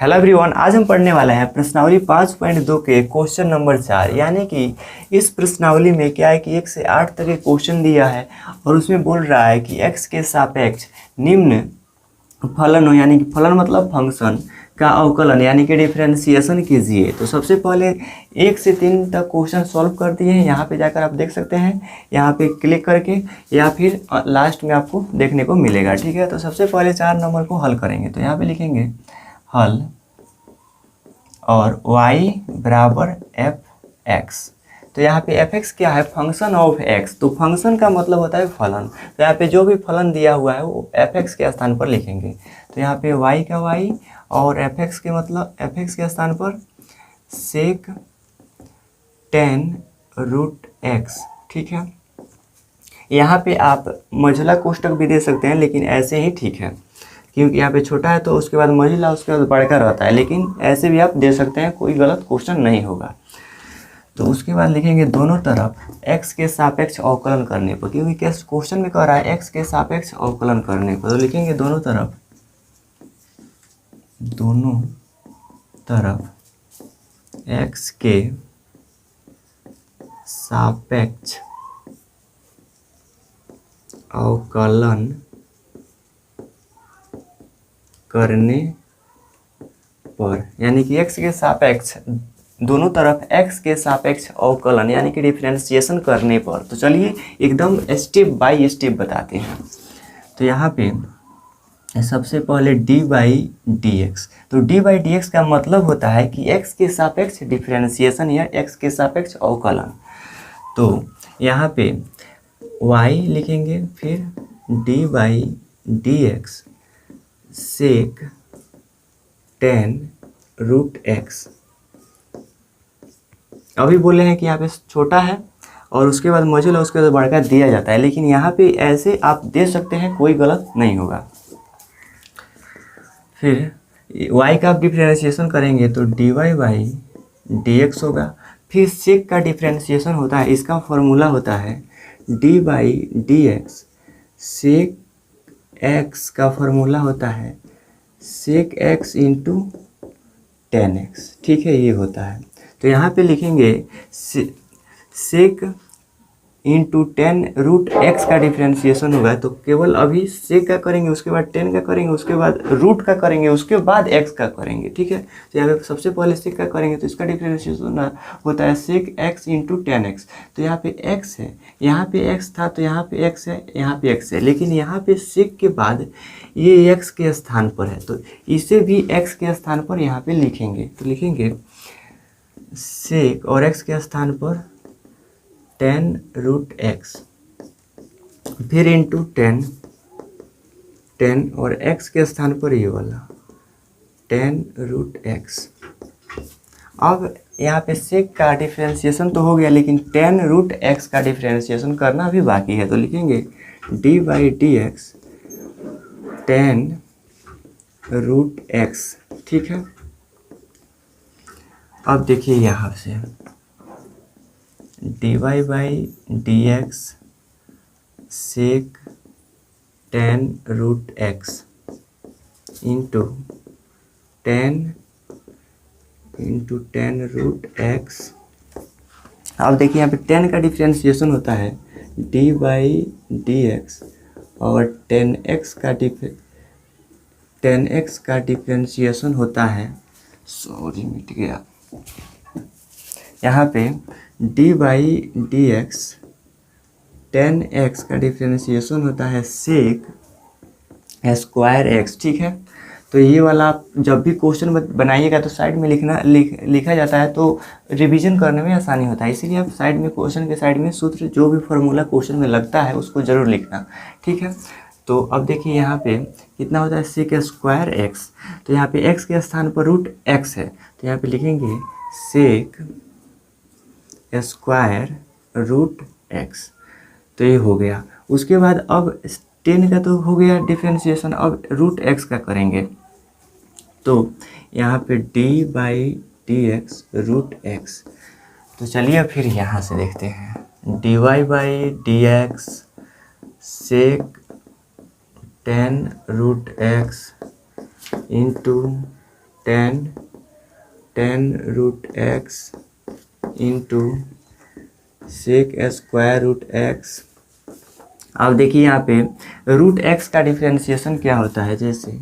Hello everyone, आज हम पढ़ने वाले हैं प्रश्नावली 5.2 के क्वेश्चन नंबर 4। यानी कि इस प्रश्नावली में क्या है कि 1 से 8 तक के क्वेश्चन दिया है और उसमें बोल रहा है कि x के सापेक्ष निम्न फलन हो, यानी कि फलन मतलब फंक्शन का अवकलन यानी कि डिफरेंशिएशन कीजिए। तो सबसे पहले 1 से 3 तक क्वेश्चन सॉल्व कर दिए हैं। यहाँ पे जाकर आप देख सकते हैं, यहाँ पे क्लिक करके, या फिर लास्ट में आपको देखने को मिलेगा। ठीक है, तो सबसे पहले 4 नंबर को हल करेंगे। तो यहाँ पे लिखेंगे हल और y बराबर f(x). तो यहाँ पे f(x) क्या है? Function of x। तो फंक्शन का मतलब होता है फलन। तो यहाँ पे जो भी फलन दिया हुआ है वो f(x) के स्थान पर लिखेंगे। तो यहाँ पे y का y और f(x) के मतलब f(x) के स्थान पर sec tan√x। ठीक है, यहाँ पे आप मझला कोष्टक भी दे सकते हैं, लेकिन ऐसे ही ठीक है, क्योंकि यहाँ पे छोटा है तो उसके बाद मझिला, उसके बाद बड़का रहता है। लेकिन ऐसे भी आप दे सकते हैं, कोई गलत क्वेश्चन नहीं होगा। तो उसके बाद लिखेंगे दोनों तरफ x के सापेक्ष अवकलन करने पर, क्योंकि कैसे क्वेश्चन में कह रहा है x के सापेक्ष अवकलन करने पर। तो लिखेंगे दोनों तरफ x के सापेक्ष अवकलन करने पर, यानी कि x के सापेक्ष दोनों तरफ x के सापेक्ष अवकलन यानी कि डिफरेंशिएशन करने पर। तो चलिए एकदम स्टेप बाय स्टेप बताते हैं। तो यहाँ पे सबसे पहले d/dx। तो d/dx का मतलब होता है कि x के सापेक्ष डिफरेंशिएशन या x के सापेक्ष अवकलन। तो यहाँ पे y लिखेंगे, फिर d/dx sec tan√x। अभी बोले हैं कि यहाँ पे छोटा है और उसके बाद मॉड्यूलस उसके बाद बड़का दिया जाता है, लेकिन यहाँ पे ऐसे आप दे सकते हैं, कोई गलत नहीं होगा। फिर y का आप डिफरेंशिएशन करेंगे तो dy/dx होगा। फिर sec का डिफरेंशिएशन होता है, इसका फॉर्मूला होता है d/dx sec x का फॉर्मूला होता है sec x into tan x। ठीक है, ये होता है। तो यहाँ पे लिखेंगे sec इंटू tan√x का डिफरेंशिएशन होगा। तो केवल अभी sec का करेंगे, उसके बाद tan का करेंगे, उसके बाद रूट का करेंगे, उसके बाद x का करेंगे। ठीक है, तो यहाँ पे सबसे पहले sec का करेंगे तो इसका डिफरेंशिएशन होता है sec x into tan x। तो यहाँ पे x है, यहाँ पे x था, तो यहाँ पे x है, यहाँ पे x है, लेकिन यहाँ पे sec के बाद ये x के स्थान पर है, तो इसे भी x के स्थान पर यहाँ पे लिखेंगे। तो लिखेंगे sec और x के स्थान पर tan√x, फिर इंटू tan और x के स्थान पर ये वाला tan√x। अब यहाँ पे sec का डिफरेंशिएशन तो हो गया, लेकिन tan√x का डिफरेंशिएशन करना भी बाकी है। तो लिखेंगे d/dx tan√x। ठीक है, अब देखिए यहाँ से dy/dx sec tan√x into tan√x। अब देखिए यहाँ पे tan का डिफरेंशिएशन होता है d/dx और tan x का डिफरेंशिएशन होता है, सॉरी मिट गया, यहाँ पे d/dx tan x का डिफरेंशिएशन होता है sec x²। ठीक है, तो ये वाला आप जब भी क्वेश्चन बनाइएगा तो साइड में लिखा जाता है, तो रिवीजन करने में आसानी होता है। इसीलिए आप साइड में, क्वेश्चन के साइड में सूत्र जो भी फार्मूला क्वेश्चन में लगता है उसको ज़रूर लिखना। ठीक है, तो अब देखिए यहाँ पे कितना होता है sec²x। तो यहाँ पे x के स्थान पर √x है, तो यहाँ पे लिखेंगे sec²√x। तो ये हो गया। उसके बाद अब tan का तो हो गया डिफरेंशिएशन, अब √x का करेंगे। तो यहाँ पे d/dx √x। तो चलिए फिर यहाँ से देखते हैं dy/dx sec tan√x into ten root x into sec square root x. अब देखिए यहाँ पे रूट एक्स का डिफ्रेंशिएशन क्या होता है, जैसे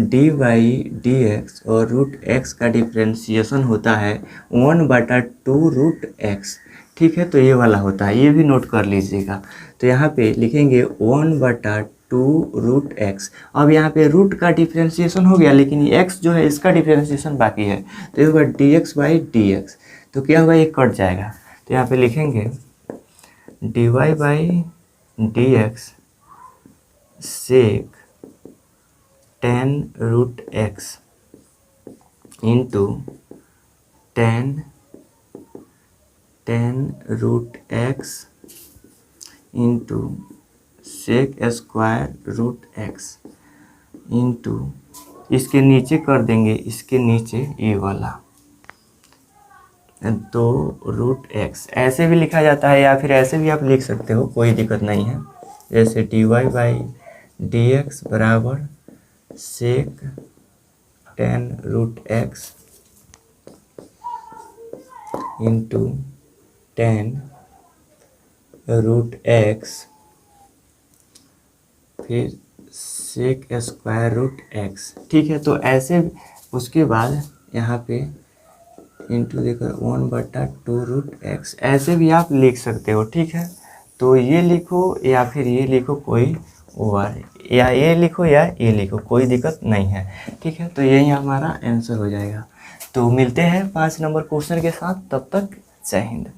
डी वाई डी एक्स और रूट एक्स का डिफ्रेंशिएशन होता है 1/2 रूट एक्स। ठीक है, तो ये वाला होता है, ये भी नोट कर लीजिएगा। तो यहाँ पे लिखेंगे 1/2 रूट एक्स। अब यहाँ पे रूट का डिफ्रेंशिएशन हो गया, लेकिन ये एक्स जो है इसका डिफ्रेंशिएशन बाकी है, तो ये होगा D x by d x. तो क्या होगा, ये कट जाएगा। तो यहाँ पे लिखेंगे d y by d x sec 10 root x into 10 root x into sec square root x into, इसके नीचे कर देंगे, इसके नीचे ये वाला 2 रूट एक्स। ऐसे भी लिखा जाता है या फिर ऐसे भी आप लिख सकते हो, कोई दिक्कत नहीं है। जैसे d y by d x बराबर sec 10 root x into 10 root x फिर सेक स्क्वायर रूट एक्स। ठीक है, तो ऐसे उसके बाद यहाँ पे इंटू देकर 1/2 रूट एक्स, ऐसे भी आप लिख सकते हो। ठीक है, तो ये लिखो या फिर ये लिखो, कोई ओवर, या ये लिखो या ये लिखो, कोई दिक्कत नहीं है। ठीक है, तो यही हमारा आंसर हो जाएगा। तो मिलते हैं 5 नंबर क्वेश्चन के साथ, तब तक जय हिंद।